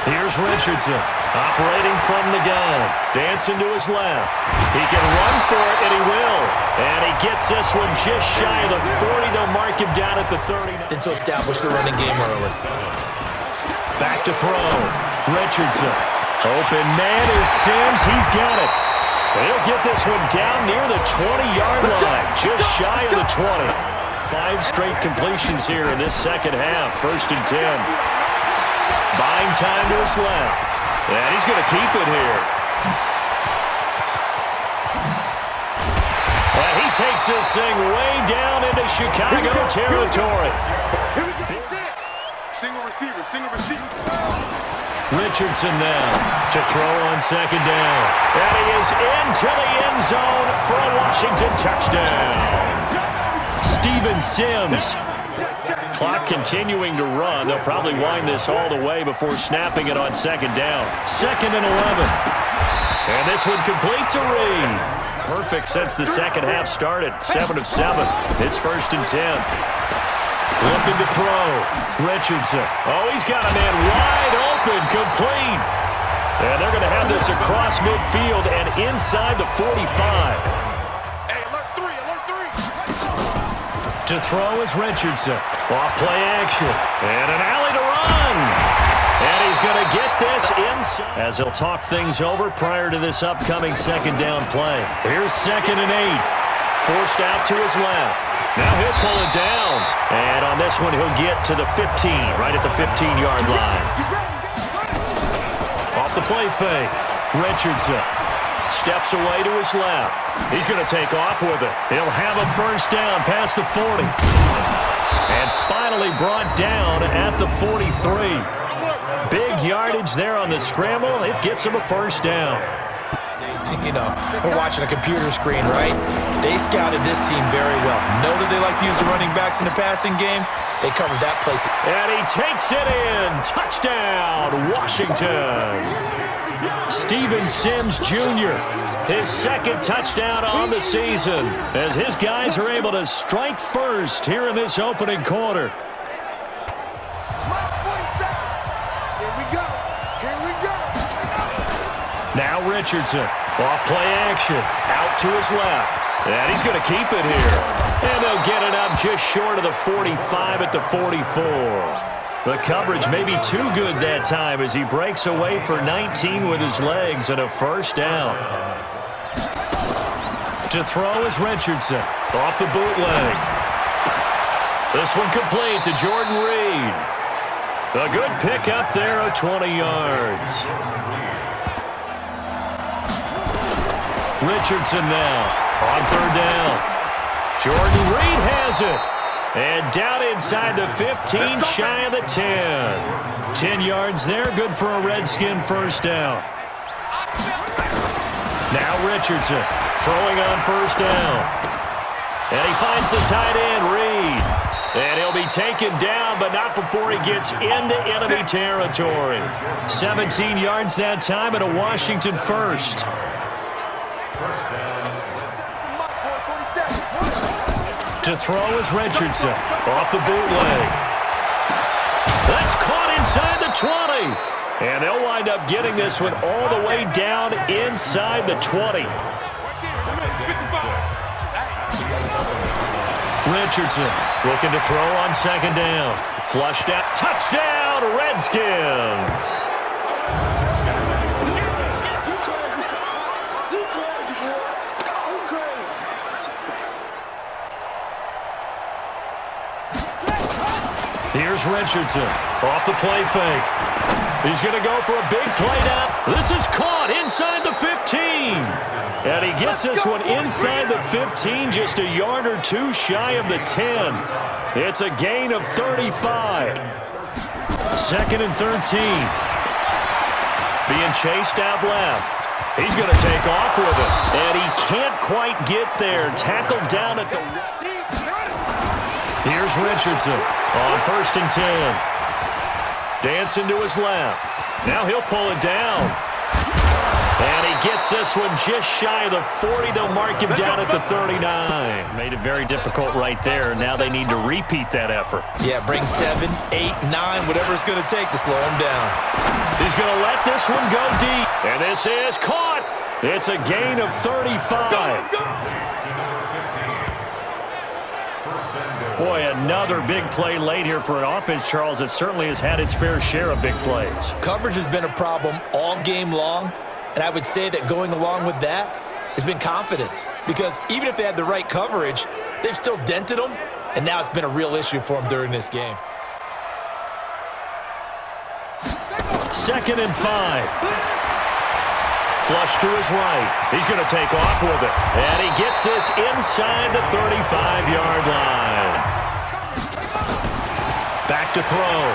Here's Richardson, operating from the gun. Dancing to his left. He can run for it, and he will. And he gets this one just shy of the 40. They'll mark him down at the 30. To establish the running game early. Back to throw. Richardson. Open man is Sims. He's got it. He'll get this one down near the 20-yard line, just shy of the 20. 5 straight completions here in this second half. 1st and 10. Buying time to his left. And he's going to keep it here. And he takes this thing way down into Chicago territory. Here we go. Single receiver, single receiver. Richardson now to throw on 2nd down. And he is into the end zone for a Washington touchdown. Steven Sims. Clock continuing to run. They'll probably wind this all the way before snapping it on 2nd down. 2nd and 11. And this one complete to Reed. Perfect since the second half started. 7 of 7. It's 1st and 10. Looking to throw. Richardson. Oh, he's got a man wide open, complete. And they're going to have this across midfield and inside the 45. To throw is Richardson. Off play action. And an alley to run. And he's going to get this inside. As he'll talk things over prior to this upcoming 2nd down play. Here's 2nd and 8. Forced out to his left. Now he'll pull it down. And on this one, he'll get to the 15, right at the 15-yard line. Off the play fake. Richardson. Steps away to his left. He's going to take off with it. He'll have a 1st down past the 40. And finally brought down at the 43. Big yardage there on the scramble. It gets him a 1st down. You know, we're watching a computer screen, right? They scouted this team very well. Know that they like to use the running backs in the passing game. They covered that place. And he takes it in. Touchdown, Washington. Steven Sims Jr., his 2nd touchdown on the season, as his guys are able to strike first here in this opening quarter. Here we go. Here we go. Now Richardson, off play action, out to his left. And he's going to keep it here. And they'll get it up just short of the 45 at the 44. The coverage may be too good that time as he breaks away for 19 with his legs and a 1st down. To throw is Richardson. Off the bootleg. This one complete to Jordan Reed. A good pickup there of 20 yards. Richardson now on 3rd down. Jordan Reed has it. And down inside the 15, shy of the 10. 10 yards there, good for a Redskin 1st down. Now Richardson throwing on 1st down. And he finds the tight end, Reed. And he'll be taken down, but not before he gets into enemy territory. 17 yards that time and a Washington 1st. To throw is Richardson. Off the bootleg. That's caught inside the 20. And they'll wind up getting this one all the way down inside the 20. Richardson looking to throw on 2nd down. Flushed out. Touchdown, Redskins. Here's Richardson off the play fake. He's going to go for a big play down. This is caught inside the 15. And he gets this one inside the 15, just a yard or 2 shy of the 10. It's a gain of 35. 2nd and 13. Being chased out left. He's going to take off with it. And he can't quite get there. Tackled down at the... Here's Richardson on 1st and 10. Dancing to his left. Now he'll pull it down. And he gets this one just shy of the 40. They'll mark him down at the 39. Made it very difficult right there. Now they need to repeat that effort. Yeah, bring 7, 8, 9, whatever it's going to take to slow him down. He's going to let this one go deep. And this is caught. It's a gain of 35. Boy, another big play late here for an offense, Charles. It certainly has had its fair share of big plays. Coverage has been a problem all game long, and I would say that going along with that has been confidence. Because even if they had the right coverage, they've still dented them, and now it's been a real issue for them during this game. 2nd and 5. Flush to his right. He's going to take off with it. And he gets this inside the 35-yard line. Back to throw.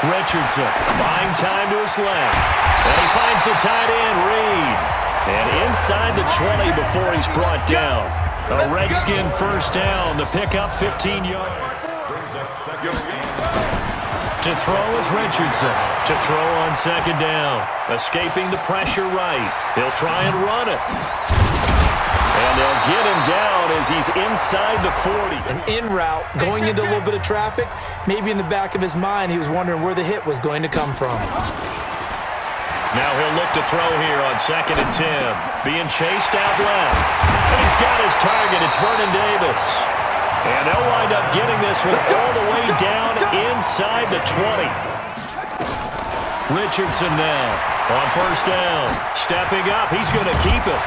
Richardson buying time to his left. And he finds the tight end, Reed. And inside the 20 before he's brought down. A Redskin first down. The pickup 15 yards. To throw is Richardson. To throw on 2nd down. Escaping the pressure right. He'll try and run it. And they'll get him down as he's inside the 40. An in route, going into a little bit of traffic. Maybe in the back of his mind, he was wondering where the hit was going to come from. Now he'll look to throw here on 2nd and 10. Being chased out left. And he's got his target. It's Vernon Davis. And they'll wind up getting this one all the way down inside the 20. Richardson now on 1st down. Stepping up, he's going to keep it.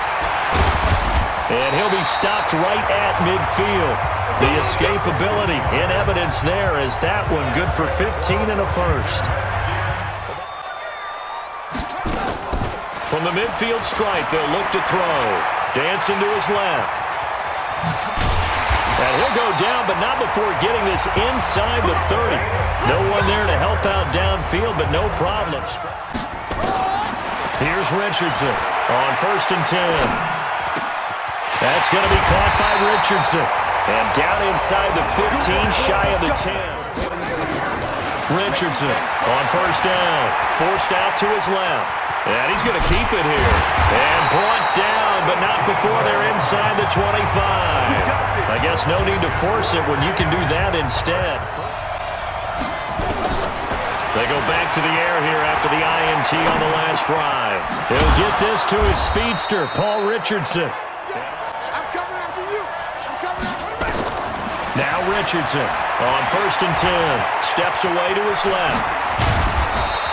And he'll be stopped right at midfield. The escapability in evidence there is that one good for 15 and a first. From the midfield stripe, they'll look to throw. Dancing to his left. And he'll go down, but not before getting this inside the 30. No one there to help out downfield, but no problems. Here's Richardson on 1st and 10. That's going to be caught by Richardson. And down inside the 15, shy of the 10. Richardson on 1st down. Forced out to his left. And he's going to keep it here. And brought down, but not before they're inside the 25. I guess no need to force it when you can do that instead. They go back to the air here after the INT on the last drive. He'll get this to his speedster, Paul Richardson. I'm coming after you. I'm coming after you. Now Richardson on 1st and 10. Steps away to his left.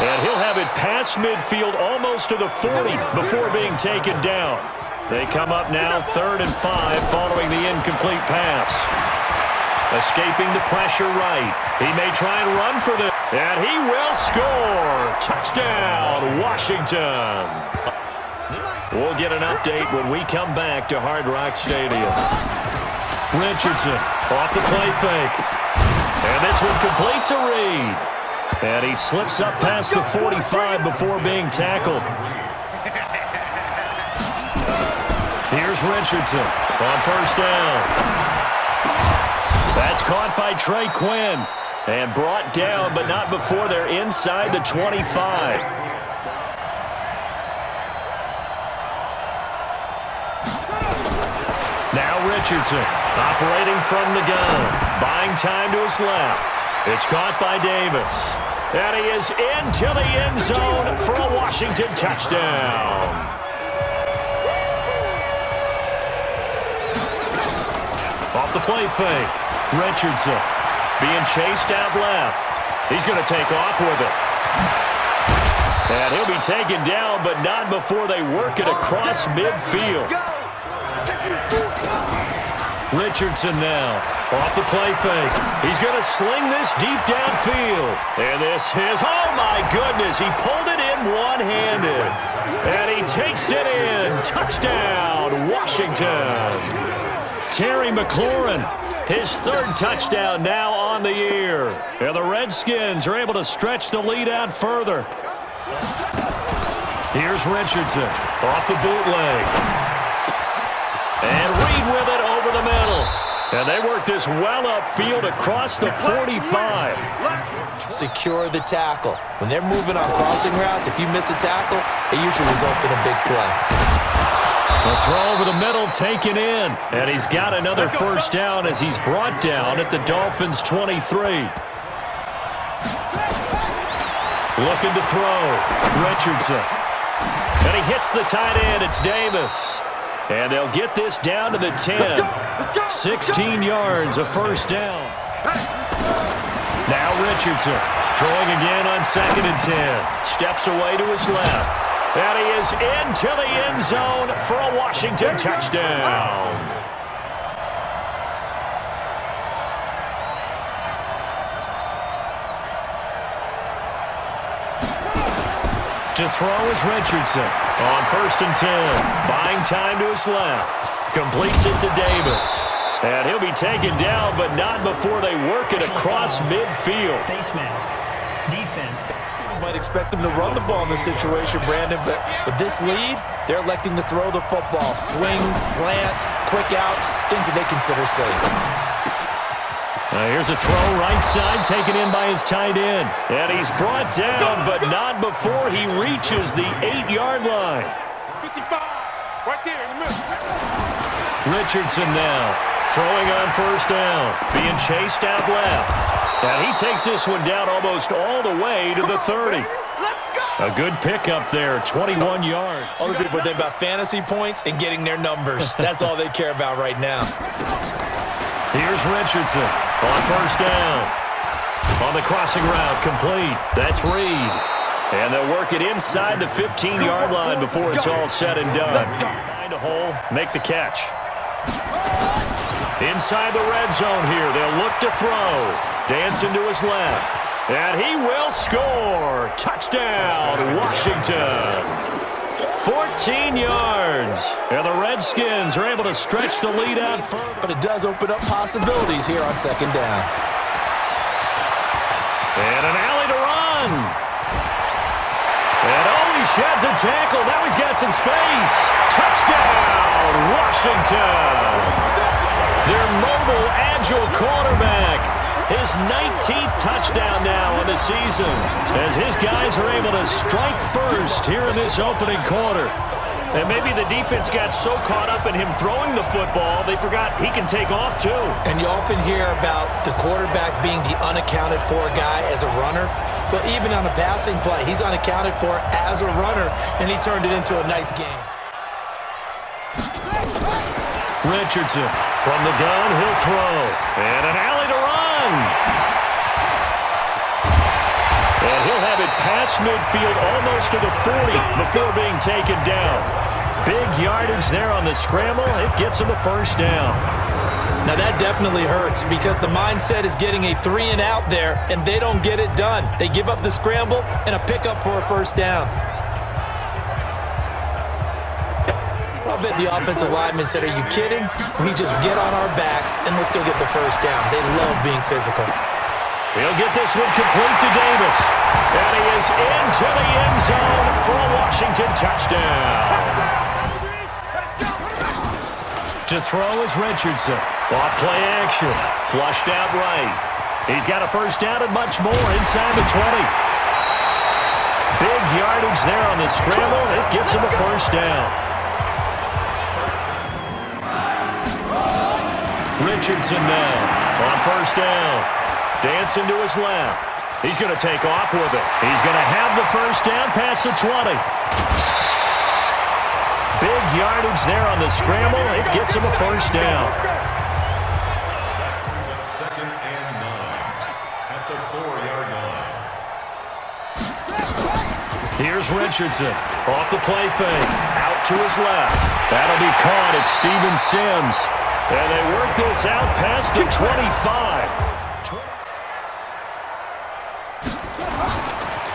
And he'll have it past midfield almost to the 40 before being taken down. They come up now 3rd and 5 following the incomplete pass. Escaping the pressure right. He may try and run for this. And he will score. Touchdown, Washington. We'll get an update when we come back to Hard Rock Stadium. Richardson off the play fake. And this one complete to Reed. And he slips up past the 45 before being tackled. Here's Richardson on 1st down. That's caught by Trey Quinn. And brought down, but not before they're inside the 25. Now Richardson operating from the gun. Buying time to his left. It's caught by Davis. And he is into the end zone for a Washington touchdown. Off the play fake, Richardson being chased out left. He's going to take off with it. And he'll be taken down, but not before they work it across midfield. Richardson now off the play fake. He's going to sling this deep downfield. And this is, oh my goodness, he pulled it in one-handed. And he takes it in. Touchdown, Washington. Terry McLaurin, his 3rd touchdown now on the year. And the Redskins are able to stretch the lead out further. Here's Richardson off the bootleg. And Reed with it over the middle. And they work this well upfield across the 45. secure the tackle. When they're moving on crossing routes, if you miss a tackle, it usually results in a big play. The throw over the middle taken in. And he's got another first down as he's brought down at the Dolphins' 23. Looking to throw. Richardson. And he hits the tight end. It's Davis. And they'll get this down to the 10. 16 yards, a first down. Now Richardson throwing again on 2nd and 10. Steps away to his left. And he is into the end zone for a Washington touchdown. To throw is Richardson on 1st and 10. Buying time to his left. Completes it to Davis. And he'll be taken down, but not before they work it across midfield. Face mask. Defense. You might expect them to run the ball in this situation, Brandon, but with this lead, they're electing to throw the football. Swings, slants, quick outs, things that they consider safe. Here's a throw right side taken in by his tight end. And he's brought down, but not before he reaches the 8-yard line. 55, right there in the middle. Richardson now throwing on 1st down, being chased out left. And he takes this one down almost all the way to the 30. A good pickup there, 21 yards. All the people think about fantasy points and getting their numbers. That's all they care about right now. Here's Richardson on 1st down. On the crossing route, complete. That's Reed. And they'll work it inside the 15-yard line before it's all said and done. Find a hole, make the catch. Inside the red zone here, they'll look to throw. Dancing to his left. And he will score. Touchdown, Washington. 14 yards. And the Redskins are able to stretch the lead out further. But it does open up possibilities here on 2nd down. And an alley to run. And he sheds a tackle. Now he's got some space. Touchdown, Washington. Their mobile, agile quarterback. His 19th touchdown now in the season as his guys are able to strike first here in this opening quarter. And maybe the defense got so caught up in him throwing the football, they forgot he can take off too. And you often hear about the quarterback being the unaccounted for guy as a runner. Well, even on a passing play, he's unaccounted for as a runner, and he turned it into a nice game. Richardson from the downhill throw. And an alley to run. And he'll have it past midfield almost to the 40 before being taken down. Big yardage there on the scramble. It gets him a first down. Now that definitely hurts because the mindset is getting a 3-and-out there, and they don't get it done. They give up the scramble and a pickup for a first down. I bet the offensive lineman said, are you kidding? We just get on our backs and let's go get the first down. They love being physical. He'll get this one complete to Davis. And he is into the end zone for a Washington touchdown. To throw is Richardson. Off play action. Flushed out right. He's got a first down and much more inside the 20. Big yardage there on the scramble. It gets him a first down. Richardson now on 1st down. Dancing to his left. He's going to take off with it. He's going to have the first down past the 20. Big yardage there on the scramble. It gets him a first down. Second and 9 at the 4-yard line. Here's Richardson off the play fake. Out to his left. That'll be caught. It's Steven Sims. And they work this out past the 25.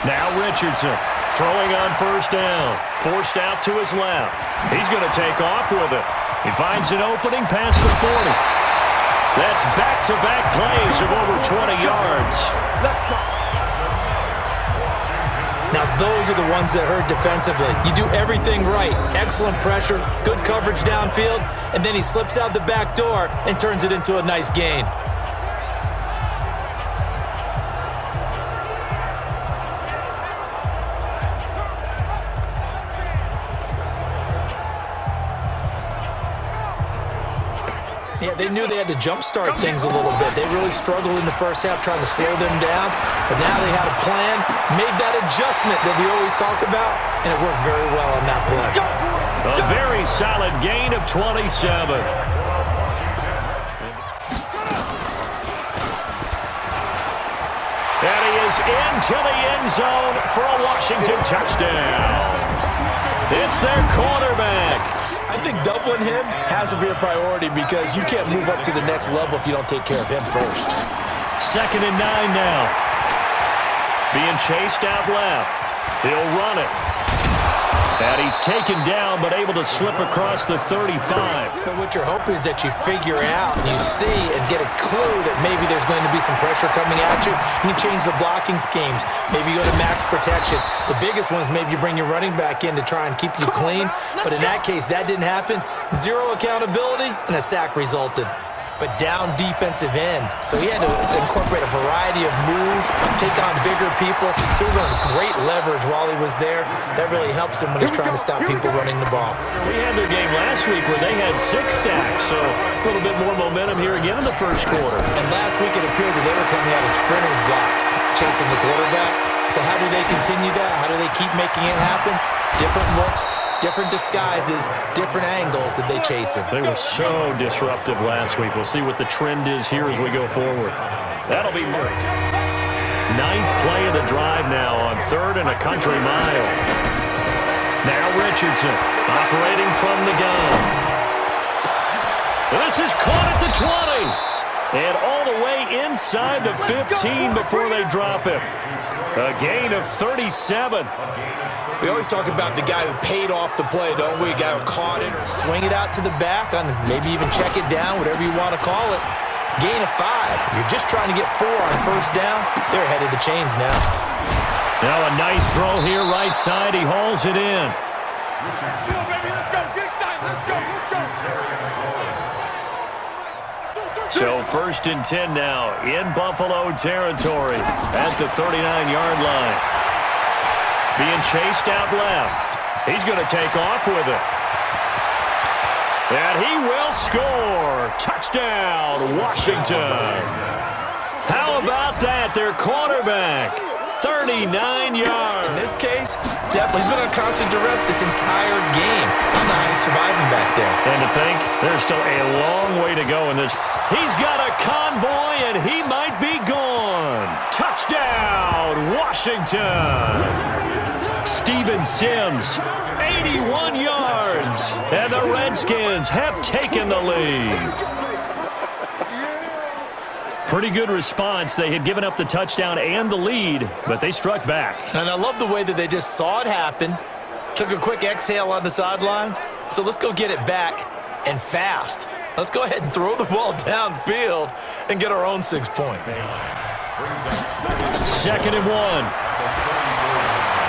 Now Richardson throwing on 1st down. Forced out to his left. He's going to take off with it. He finds an opening past the 40. That's back-to-back plays of over 20 yards. Now those are the ones that hurt defensively. You do everything right. Excellent pressure, good coverage downfield, and then he slips out the back door and turns it into a nice gain. Yeah, they knew they had to jumpstart things a little bit. They really struggled in the first half trying to slow them down, but now they had a plan, made that adjustment that we always talk about, and it worked very well on that play. A very solid gain of 27. And he is into the end zone for a Washington touchdown. It's their quarterback. I think doubling him has to be a priority because you can't move up to the next level if you don't take care of him first. 2nd and 9 now. Being chased out left. He'll run it. And he's taken down, but able to slip across the 35. But what you're hoping is that you figure out and you see and get a clue that maybe there's going to be some pressure coming at you. You change the blocking schemes. Maybe you go to max protection. The biggest one is maybe you bring your running back in to try and keep you clean. But in that case, that didn't happen. Zero accountability, and a sack resulted. But down defensive end. So he had to incorporate a variety of moves, take on bigger people. So he learned great leverage while he was there. That really helps him when he's trying to stop people running the ball. We had their game last week where they had 6 sacks, so a little bit more momentum here again in the first quarter. And last week it appeared that they were coming out of sprinters blocks, chasing the quarterback. So how do they continue that? How do they keep making it happen? Different looks, different disguises, different angles that they chase him. They were so disruptive last week. We'll see what the trend is here as we go forward. That'll be marked. 9th play of the drive now on 3rd and a country mile. Now Richardson operating from the gun. This is caught at the 20. And all the way inside the 15 before they drop him. A gain of 37. We always talk about the guy who paid off the play, don't we? A guy who caught it or swing it out to the back, on maybe even check it down, whatever you want to call it. Gain of 5. You're just trying to get 4 on first down. They're ahead of the chains now. Now a nice throw here, right side. He hauls it in. So 1st and 10 now in Buffalo territory at the 39-yard line. Being chased out left. He's going to take off with it. And he will score. Touchdown, Washington. How about that? Their quarterback, 39 yards. In this case, definitely he's been on constant duress this entire game. I don't know how he's surviving back there. And to think, there's still a long way to go in this. He's got a convoy, and he might be gone. Touchdown, Washington. Steven Sims, 81 yards. And the Redskins have taken the lead. Pretty good response. They had given up the touchdown and the lead, but they struck back. And I love the way that they just saw it happen, took a quick exhale on the sidelines. So let's go get it back and fast. Let's go ahead and throw the ball downfield and get our own 6 points. 2nd and 1.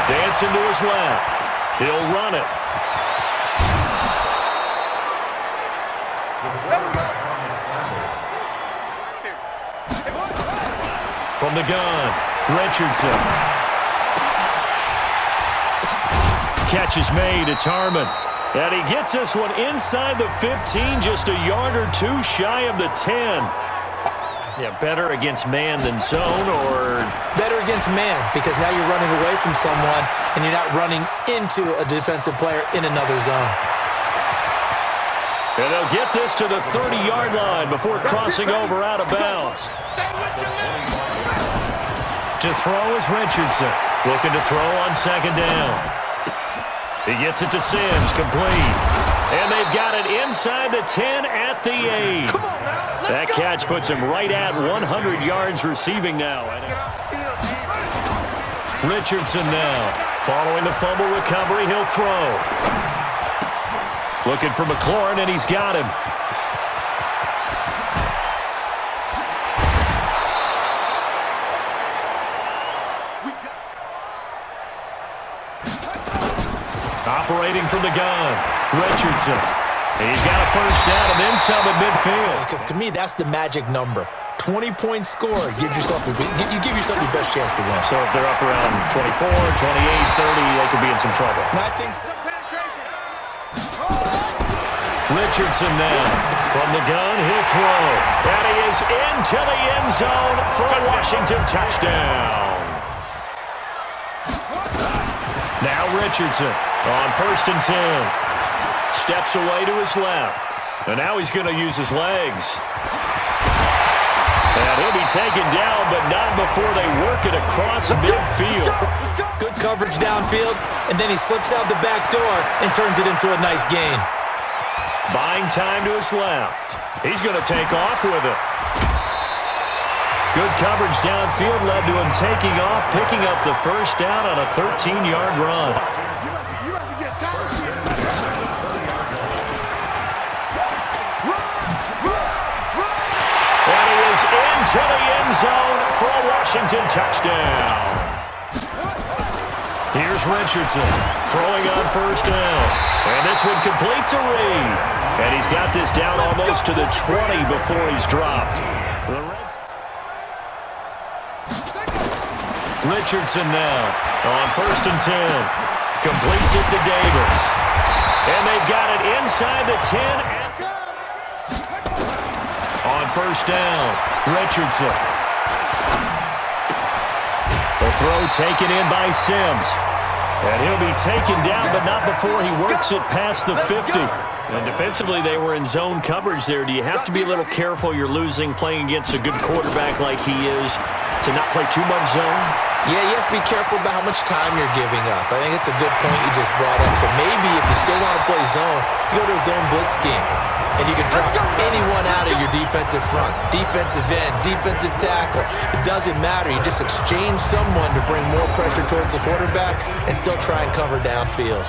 Dancing to his left. He'll run it. From the gun, Richardson. Catch is made. It's Harmon. And he gets this one inside the 15, just a yard or 2 shy of the 10. Yeah, better against man than zone, or? Better against man, because now you're running away from someone and you're not running into a defensive player in another zone. And they'll get this to the 30-yard line before crossing over out of bounds. To throw is Richardson, looking to throw on 2nd down. He gets it to Sims, complete. And they've got it inside the 10 at the 8. That catch puts him right at 100 yards receiving now. Richardson now. Following the fumble recovery, he'll throw. Looking for McLaurin, and he's got him. Operating from the gun, Richardson. He's got a first down and then some at midfield. Because to me, that's the magic number. 20-point score gives yourself you give yourself your best chance to win. So if they're up around 24, 28, 30, they could be in some trouble. And I think so. Richardson now. From the gun, he'll throw. And he is into the end zone for a Washington touchdown. Now Richardson on 1st and 10. Steps away to his left. And now he's going to use his legs. And he'll be taken down, but not before they work it across midfield. Good coverage downfield, and then he slips out the back door and turns it into a nice gain. Buying time to his left. He's going to take off with it. Good coverage downfield led to him taking off, picking up the first down on a 13-yard run. You must be getting tired here. And he is into the end zone for a Washington touchdown. Here's Richardson throwing on 1st down. And this one complete to Reed. And he's got this down almost to the 20 before he's dropped. Richardson now on 1st and 10. Completes it to Davis. And they've got it inside the 10. On 1st down, Richardson. The throw taken in by Sims. And he'll be taken down, but not before he works it past the 50. And defensively, they were in zone coverage there. Do you have to be a little careful? You're losing playing against a good quarterback like he is to not play too much zone? Yeah, you have to be careful about how much time you're giving up. I think it's a good point you just brought up. So maybe if you still want to play zone, you go to a zone blitz scheme. And you can drop anyone out of your defensive front. Defensive end, defensive tackle. It doesn't matter. You just exchange someone to bring more pressure towards the quarterback and still try and cover downfield.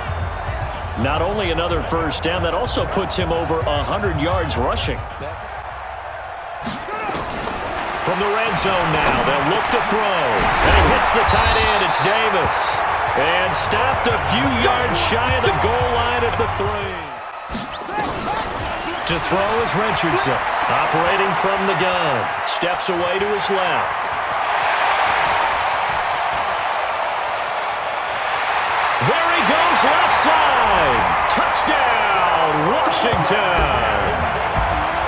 Not only another first down, that also puts him over 100 yards rushing. From the red zone now, they'll look to throw. And he hits the tight end. It's Davis. And stopped a few yards shy of the goal line at the 3. To throw is Richardson, operating from the gun. Steps away to his left. There he goes, left side. Touchdown, Washington.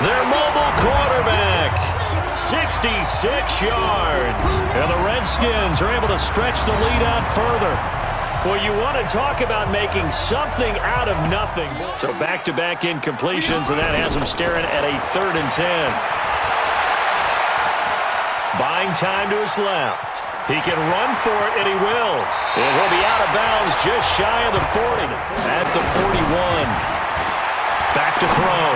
Their mobile quarterback, 66 yards. And the Redskins are able to stretch the lead out further. Well, you want to talk about making something out of nothing. So back-to-back incompletions, and that has him staring at a 3rd and 10. Buying time to his left. He can run for it, and he will. It will be out of bounds just shy of the 40. At the 41. Back to throw.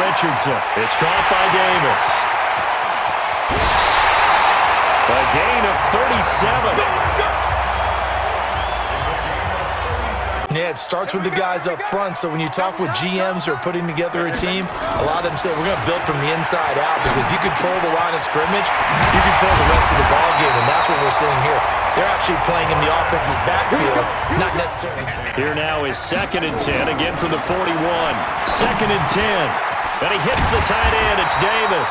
Richardson. It's caught by Davis. A gain of 37. Yeah, it starts with the guys up front, so when you talk with GMs who are putting together a team, a lot of them say we're going to build from the inside out, because if you control the line of scrimmage, you control the rest of the ball game, and that's what we're seeing here. They're actually playing in the offense's backfield, not necessarily. Here now is 2nd and 10, again from the 41. 2nd and 10, and he hits the tight end. It's Davis.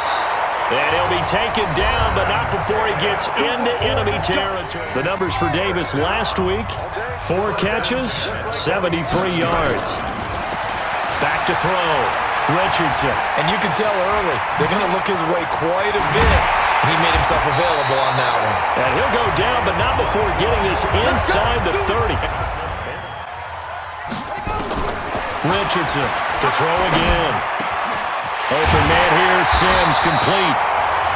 And he'll be taken down, but not before he gets into enemy territory. The numbers for Davis last week, 4 catches, 73 yards. Back to throw, Richardson. And you can tell early, they're going to look his way quite a bit. And he made himself available on that one. And he'll go down, but not before getting this inside the 30. Richardson to throw again. Open man here, Sims complete.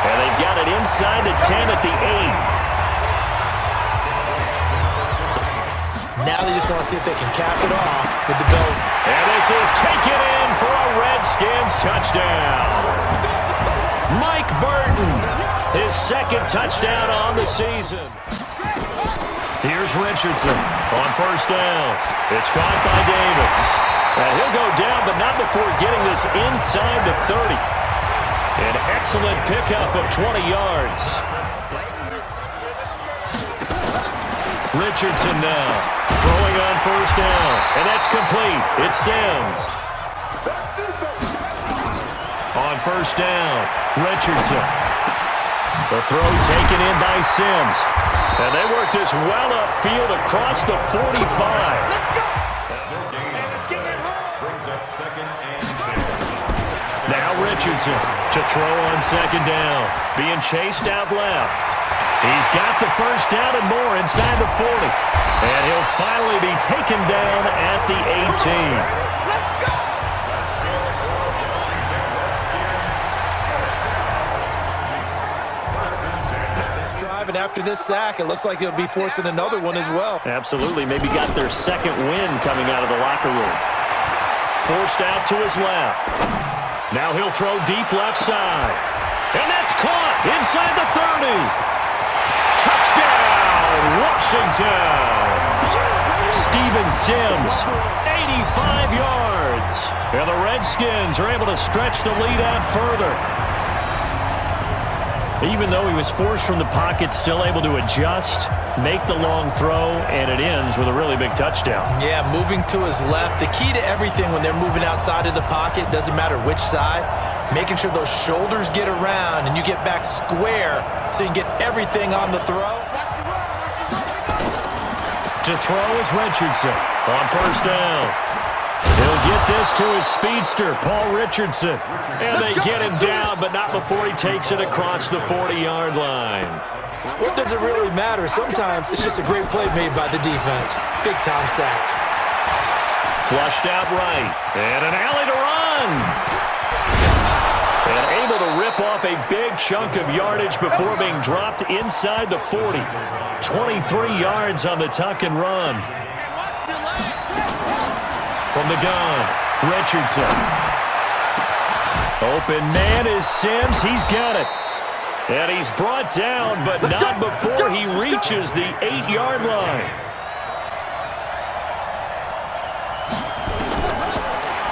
And they've got it inside the 10 at the 8. Now they just want to see if they can cap it off with the belt. And this is taken in for a Redskins touchdown. Mike Burton, his 2nd touchdown on the season. Here's Richardson on 1st down. It's caught by Davis. And he'll go down, but not before getting this inside the 30. An excellent pickup of 20 yards. Richardson now, throwing on 1st down. And that's complete. It's Sims. On 1st down, Richardson. The throw taken in by Sims. And they work this well upfield across the 45. Brings up 2nd and 10. Richardson to throw on second down. Being chased out left. He's got the first down and more inside the 40. And he'll finally be taken down at the 18. And after this sack, it looks like he'll be forcing another one as well. Absolutely. Maybe got their second win coming out of the locker room. Forced out to his left. Now he'll throw deep left side. And that's caught inside the 30. Touchdown, Washington. Steven Sims, 85 yards. And the Redskins are able to stretch the lead out further. Even though he was forced from the pocket, still able to adjust, make the long throw, and it ends with a really big touchdown. Yeah, moving to his left. The key to everything when they're moving outside of the pocket, doesn't matter which side, making sure those shoulders get around and you get back square so you can get everything on the throw. To throw is Richardson on first down. He'll get this to his speedster, Paul Richardson. And they get him down, but not before he takes it across the 40-yard line. What does it really matter? Sometimes it's just a great play made by the defense. Big-time sack. Flushed out right. And an alley to run. And able to rip off a big chunk of yardage before being dropped inside the 40. 23 yards on the tuck and run. From the gun, Richardson. Open man is Sims. He's got it. And he's brought down, but not before he reaches the 8-yard line.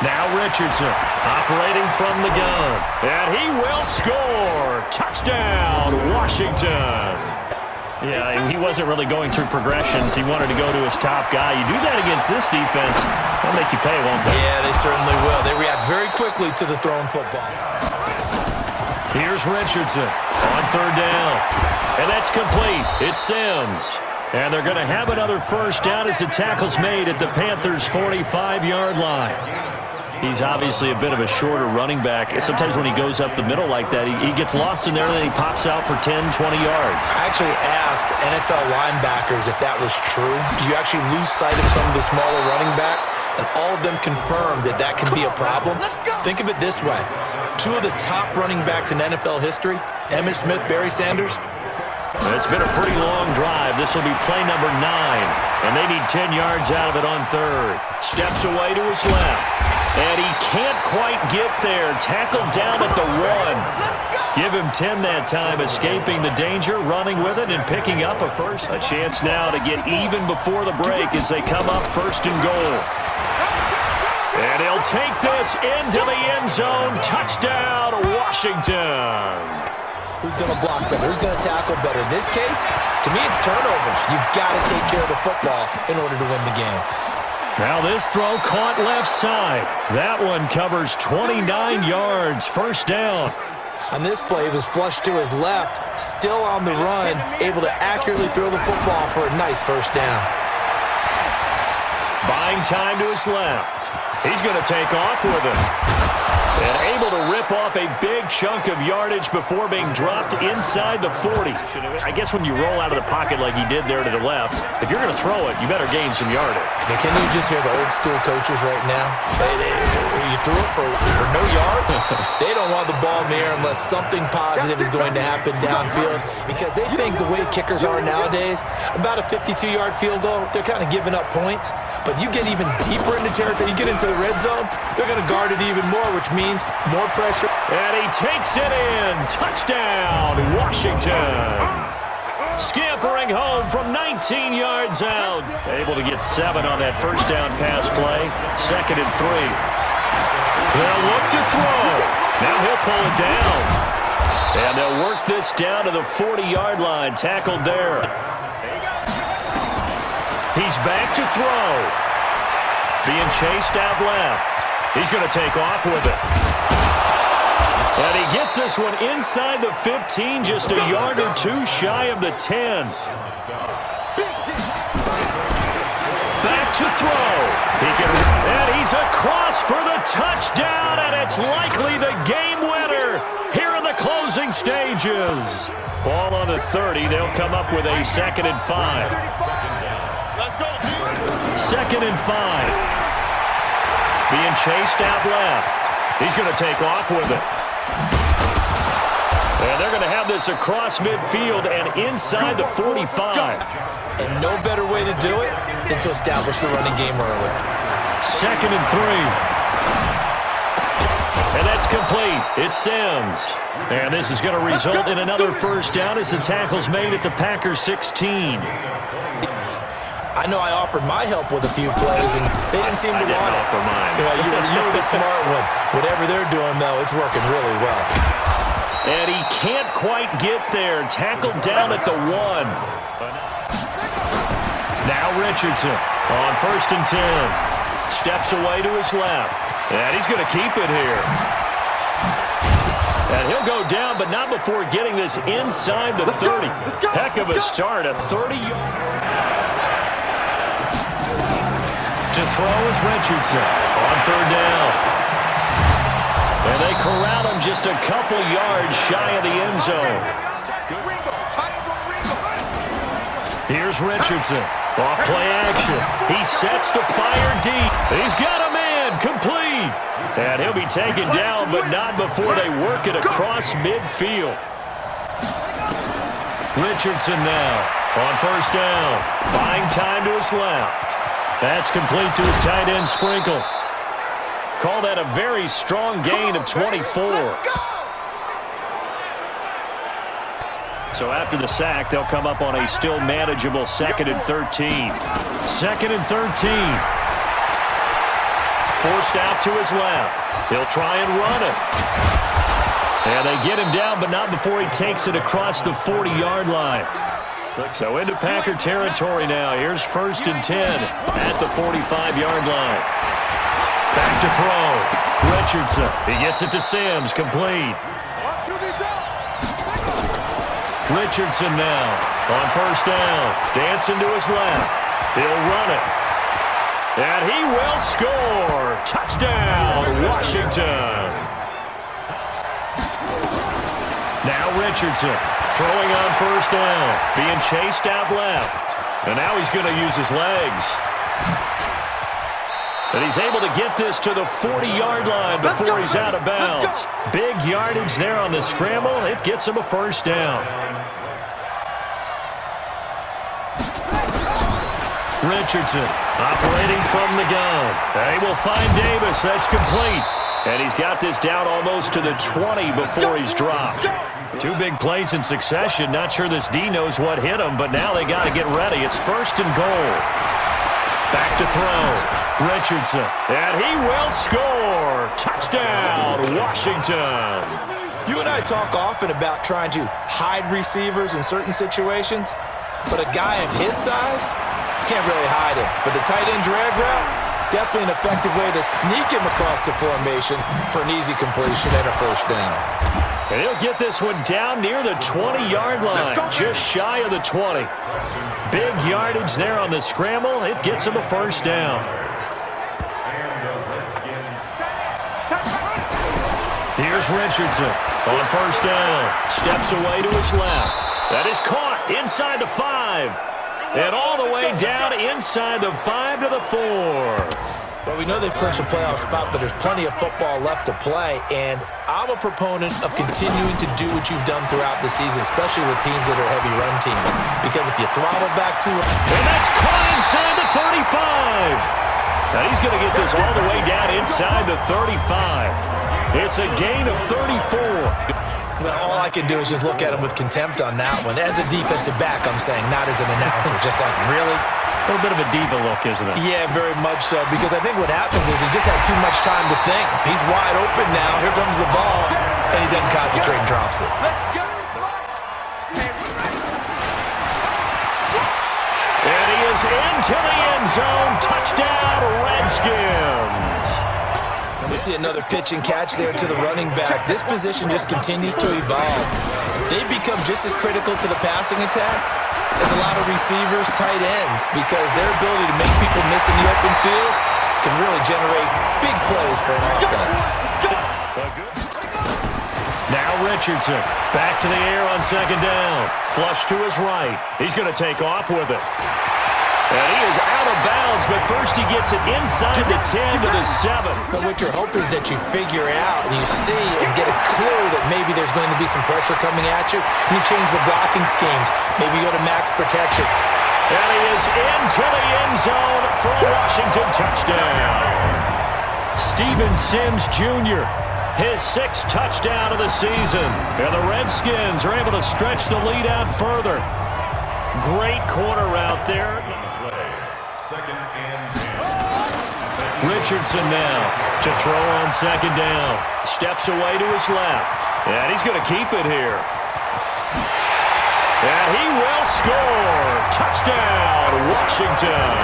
Now Richardson operating from the gun. And he will score. Touchdown, Washington. Yeah, he wasn't really going through progressions. He wanted to go to his top guy. You do that against this defense, they'll make you pay, won't they? Yeah, they certainly will. They react very quickly to the thrown football. Here's Richardson on third down. And that's complete. It's Sims. And they're going to have another first down as the tackle's made at the Panthers' 45-yard line. He's obviously a bit of a shorter running back. Sometimes when he goes up the middle like that, he gets lost in there and then he pops out for 10, 20 yards. I actually asked NFL linebackers if that was true. Do you actually lose sight of some of the smaller running backs? And all of them confirmed that that can be a problem. Think of it this way. Two of the top running backs in NFL history, Emmitt Smith, Barry Sanders. It's been a pretty long drive. This will be play number 9. And they need 10 yards out of it on third. Steps away to his left. And he can't quite get there. Tackled down at the 1. Give him 10 that time, escaping the danger, running with it, and picking up a first. A chance now to get even before the break as they come up first and goal. And he'll take this into the end zone. Touchdown, Washington. Who's going to block better? Who's going to tackle better? In this case, to me, it's turnovers. You've got to take care of the football in order to win the game. Now this throw caught left side. That one covers 29 yards. First down. On this play, it was flushed to his left, still on the run, able to accurately throw the football for a nice first down. Buying time to his left. He's going to take off with it. And able to rip off a big chunk of yardage before being dropped inside the 40. I guess when you roll out of the pocket like he did there to the left, if you're going to throw it, you better gain some yardage. Now, can you just hear the old school coaches right now? You threw it for no yards? They don't want the ball in the air unless something positive is going to happen downfield, because they think the way kickers are nowadays, about a 52-yard field goal, they're kind of giving up points. But you get even deeper into territory, you get into the red zone, they're going to guard it even more, which means more pressure. And he takes it in. Touchdown, Washington. Scampering home from 19 yards out. Able to get 7 on that first down pass play. 2nd and 3. They'll look to throw. Now he'll pull it down. And they'll work this down to the 40-yard line. Tackled there. He's back to throw. Being chased out left. He's going to take off with it. And he gets this one inside the 15, just a yard or 2 shy of the 10. Back to throw. And he's across for the touchdown, and it's likely the game winner. closing stages. Ball on the 30. They'll come up with a 2nd and 5. Let's go, dude. 2nd and 5. Being chased out left. He's going to take off with it. And they're going to have this across midfield and inside the 45. And no better way to do it than to establish the running game early. 2nd and 3. And that's complete. It's Sims. And this is going to result in another first down as the tackle's made at the Packers 16. I know I offered my help with a few plays, and they didn't seem to want it. offer mine. You were the smart one. Whatever they're doing, though, it's working really well. And he can't quite get there. Tackled down at the 1. Now Richardson on 1st and 10. Steps away to his left. And he's going to keep it here. And he'll go down, but not before getting this inside the 30. Heck of a start, a 30. To throw is Richardson on 3rd down. And they corral him just a couple yards shy of the end zone. Here's Richardson. Off play action. He sets to fire deep. He's got a man. Complete. And he'll be taken down, but not before they work it across midfield. Richardson now on 1st down. Buying time to his left. That's complete to his tight end, Sprinkle. Call that a very strong gain of 24. So after the sack, they'll come up on a still manageable 2nd and 13. 2nd and 13. Forced out to his left. He'll try and run it. And they get him down, but not before he takes it across the 40-yard line. So into Packer territory now. Here's 1st and 10 at the 45-yard line. Back to throw. Richardson. He gets it to Sims. Complete. Richardson now on 1st down. Dancing to his left. He'll run it. And he will score. Touchdown, Washington. Now Richardson throwing on 1st down. Being chased out left. And now he's going to use his legs. And he's able to get this to the 40-yard line before he's out of bounds. Big yardage there on the scramble. It gets him a 1st down. Richardson operating from the gun. They will find Davis. That's complete. And he's got this down almost to the 20 before he's dropped. 2 big plays in succession. Not sure this D knows what hit him, but now they got to get ready. It's 1st and goal. Back to throw. Richardson. And he will score. Touchdown, Washington. You and I talk often about trying to hide receivers in certain situations, but a guy of his size can't really hide him. But the tight end drag route, definitely an effective way to sneak him across the formation for an easy completion and a 1st down. And he'll get this one down near the 20-yard line, just shy of the 20. Big yardage there on the scramble. It gets him a 1st down. Here's Richardson on 1st down. Steps away to his left. That is caught inside the 5. And all the way down inside the 5 to the 4. Well, we know they've clinched a playoff spot, but there's plenty of football left to play, and I'm a proponent of continuing to do what you've done throughout the season, especially with teams that are heavy run teams, because if you throttle back to it... And that's caught inside the 35. Now he's going to get this all the way down inside the 35. It's a gain of 34. Well, all I can do is just look at him with contempt on that one. As a defensive back, I'm saying, not as an announcer. Just like, really? A little bit of a diva look, isn't it? Yeah, very much so, because I think what happens is he just had too much time to think. He's wide open now. Here comes the ball, and he doesn't concentrate and drops it. And he is into the end zone. Touchdown, Redskins. And we see another pitch and catch there to the running back. This position just continues to evolve. They become just as critical to the passing attack as a lot of receivers, tight ends, because their ability to make people miss in the open field can really generate big plays for an offense. Now Richardson back to the air on second down. Flush to his right. He's going to take off with it. And he is out of bounds, but first he gets it inside the 10 to the 7. But what you're hoping is that you figure out and you see and get a clue that maybe there's going to be some pressure coming at you, and you change the blocking schemes. Maybe go to max protection. And he is into the end zone for a Washington touchdown. Steven Sims Jr., his 6th touchdown of the season. And the Redskins are able to stretch the lead out further. Great corner out there. Second and 10. Richardson now to throw on second down. Steps away to his left. And he's going to keep it here. And he will score. Touchdown, Washington.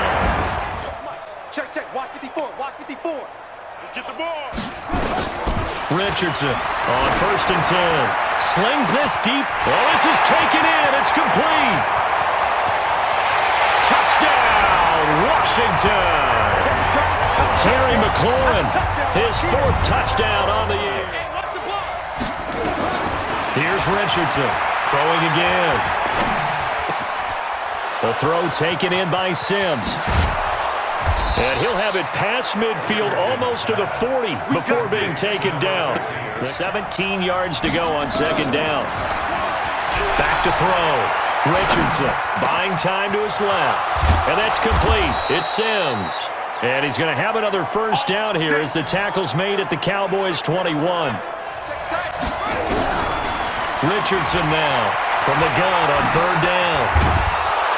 Check. Watch 54. Let's get the ball. Richardson on 1st and 10. Slings this deep. Well, this is taken in. It's complete. Touchdown, Washington. Terry McLaurin, his 4th touchdown on the year. Here's Richardson throwing again. The throw taken in by Sims. And he'll have it past midfield almost to the 40 before being taken down. 17 yards to go on second down. Back to throw. Richardson buying time to his left. And that's complete. It's Sims. And he's going to have another first down here as the tackle's made at the Cowboys' 21. Richardson now from the gun on 3rd down.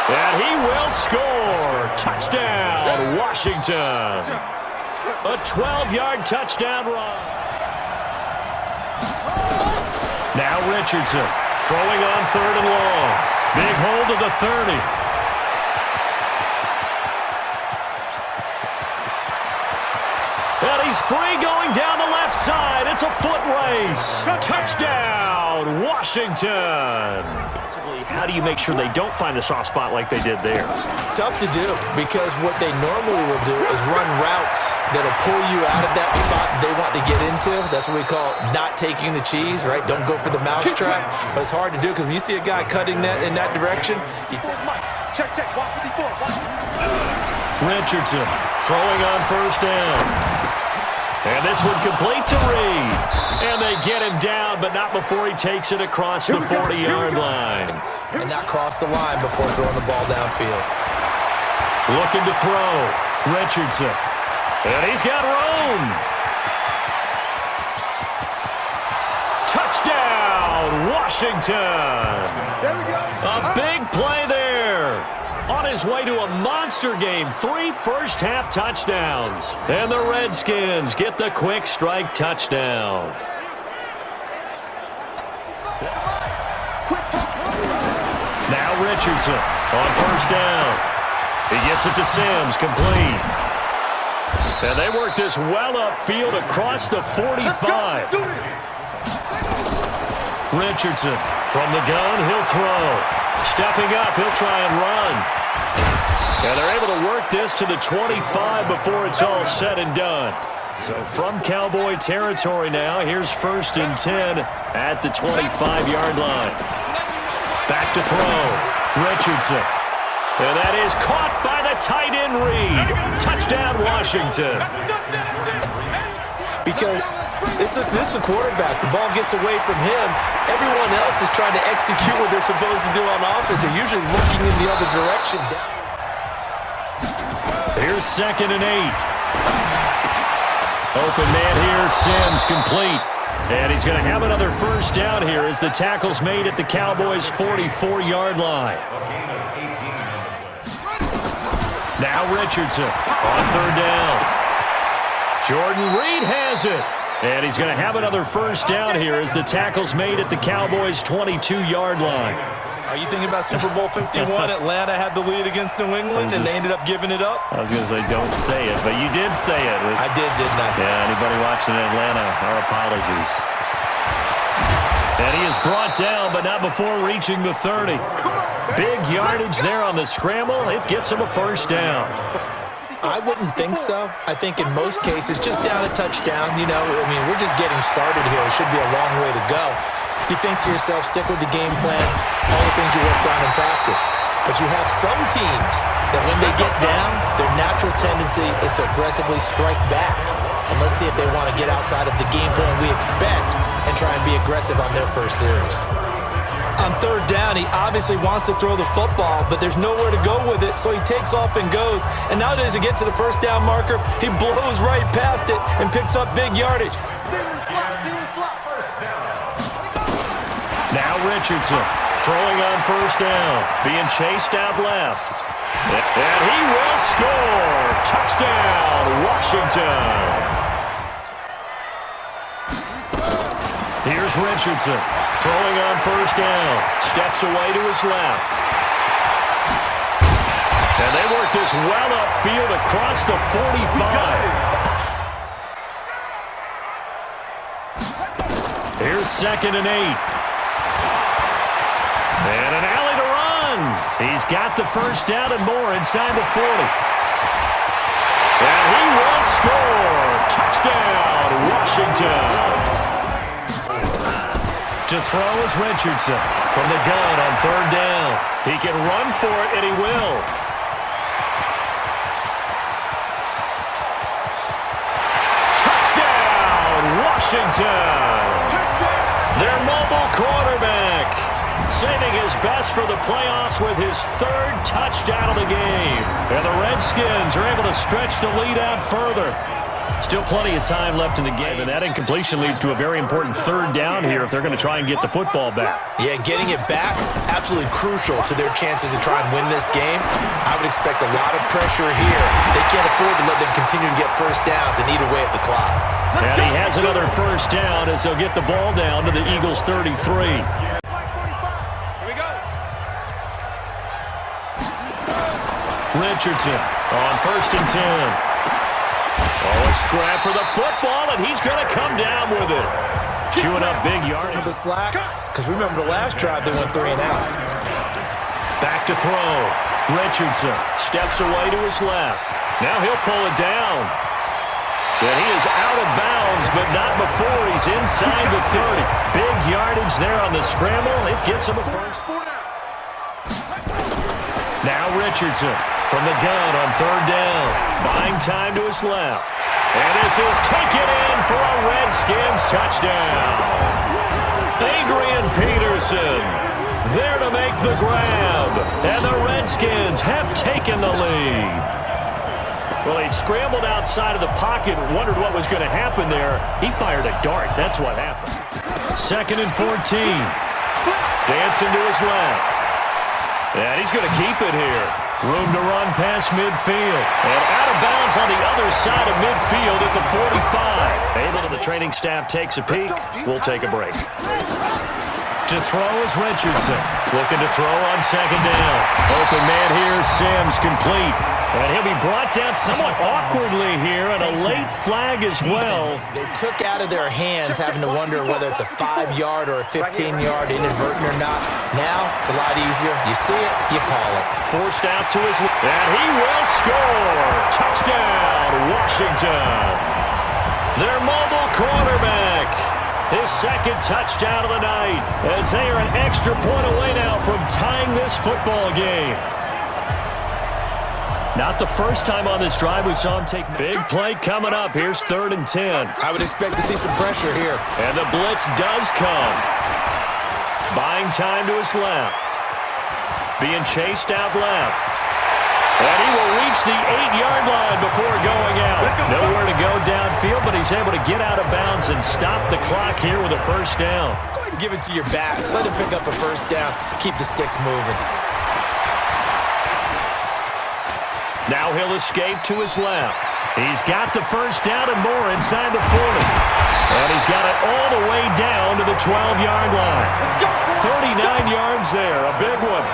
And he will score. Touchdown, Washington. A 12-yard touchdown run. Now Richardson throwing on 3rd and long. Big hold of the 30. And he's free going down the left side. It's a foot race. Touchdown, Washington. How do you make sure they don't find a soft spot like they did there? Tough to do, because what they normally will do is run routes that'll pull you out of that spot they want to get into. That's what we call not taking the cheese, right? Don't go for the mousetrap. But it's hard to do because when you see a guy cutting that in that direction, you Check. Watch 54. Richardson throwing on 1st down. And this one complete to Reed. And they get him down, but not before he takes it across the 40-yard line. and not cross the line before throwing the ball downfield. Looking to throw. Richardson. And he's got room. Touchdown, Washington. There we go. A big play there. On his way to a monster game. 3 first-half touchdowns. And the Redskins get the quick strike touchdown. Now Richardson on first down. He gets it to Sims, complete. And they work this well upfield across the 45. Richardson from the gun, he'll throw. Stepping up, he'll try and run. And they're able to work this to the 25 before it's all said and done. So from Cowboy territory now, here's 1st and 10 at the 25-yard line. Back to throw. Richardson. And that is caught by the tight end Reed. Touchdown, Washington. Because this is a quarterback. The ball gets away from him. Everyone else is trying to execute what they're supposed to do on offense. They're usually looking in the other direction. Here's 2nd and 8. Open man here, Sims, complete. And he's going to have another first down here as the tackle's made at the Cowboys' 44-yard line. Now Richardson on 3rd down. Jordan Reed has it. And he's going to have another first down here as the tackle's made at the Cowboys' 22-yard line. Are you thinking about Super Bowl 51? Atlanta had the lead against New England, and they ended up giving it up? I was going to say, don't say it, but you did say it. I did, didn't I? Yeah, anybody watching Atlanta, our apologies. And he is brought down, but not before reaching the 30. Big yardage there on the scramble. It gets him a first down. I wouldn't think so. I think in most cases, just down a touchdown, you know, I mean, we're just getting started here. It should be a long way to go. You think to yourself, stick with the game plan, all the things you worked on in practice. But you have some teams that when they get down, their natural tendency is to aggressively strike back. And let's see if they want to get outside of the game plan we expect and try and be aggressive on their first series. On third down, he obviously wants to throw the football, but there's nowhere to go with it, so he takes off and goes. And nowadays, to get to the first down marker, he blows right past it and picks up big yardage. Now Richardson throwing on first down, being chased out left. And he will score. Touchdown, Washington. Here's Richardson throwing on first down. Steps away to his left. And they work this well upfield across the 45. Here's 2nd and 8. And an alley to run. He's got the first down and more inside the 40. And he will score. Touchdown, Washington. To throw is Richardson from the gun on third down. He can run for it, and he will. Touchdown, Washington. Their mobile quarterback saving his best for the playoffs with his 3rd touchdown of the game. And the Redskins are able to stretch the lead out further. Still plenty of time left in the game, and that incompletion leads to a very important 3rd down here if they're going to try and get the football back. Yeah, getting it back, absolutely crucial to their chances to try and win this game. I would expect a lot of pressure here. They can't afford to let them continue to get first downs and eat away at the clock. And he has another first down as they'll get the ball down to the Eagles' 33. Richardson on 1st and 10. Oh, a scrap for the football, and he's going to come down with it. Chewing up big yardage. Some of the slack, because remember the last drive they went 3 and out. Back to throw. Richardson steps away to his left. Now he'll pull it down. And he is out of bounds, but not before he's inside the 30. Big yardage there on the scramble. It gets him a first. Now Richardson from the gun on third down. Buying time to his left. And this is taken in for a Redskins touchdown. Adrian Peterson there to make the grab. And the Redskins have taken the lead. Well, he scrambled outside of the pocket and wondered what was going to happen there. He fired a dart. That's what happened. 2nd and 14. Dancing to his left. And he's going to keep it here. Room to run past midfield. And out of bounds on the other side of midfield at the 45. Able to the training staff takes a peek. We'll take a break. To throw is Richardson. Looking to throw on 2nd down. Open man here, Sims complete. And he'll be brought down somewhat awkwardly here, and a late flag as well. They took out of their hands having to wonder whether it's a 5-yard or a 15-yard inadvertent or not. Now, it's a lot easier. You see it, you call it. Forced out to his left, and he will score. Touchdown, Washington. Their mobile quarterback. His 2nd touchdown of the night, as they are an extra point away now from tying this football game. Not the first time on this drive we saw him take big play coming up. Here's 3rd and 10. I would expect to see some pressure here. And the blitz does come. Buying time to his left. Being chased out left. And he will reach the 8-yard line before going out. Nowhere to go downfield, but he's able to get out of bounds and stop the clock here with a first down. Go ahead and give it to your back. Let him pick up a first down. Keep the sticks moving. Now he'll escape to his left. He's got the first down and more inside the 40. And he's got it all the way down to the 12-yard line. 39 yards there, a big one.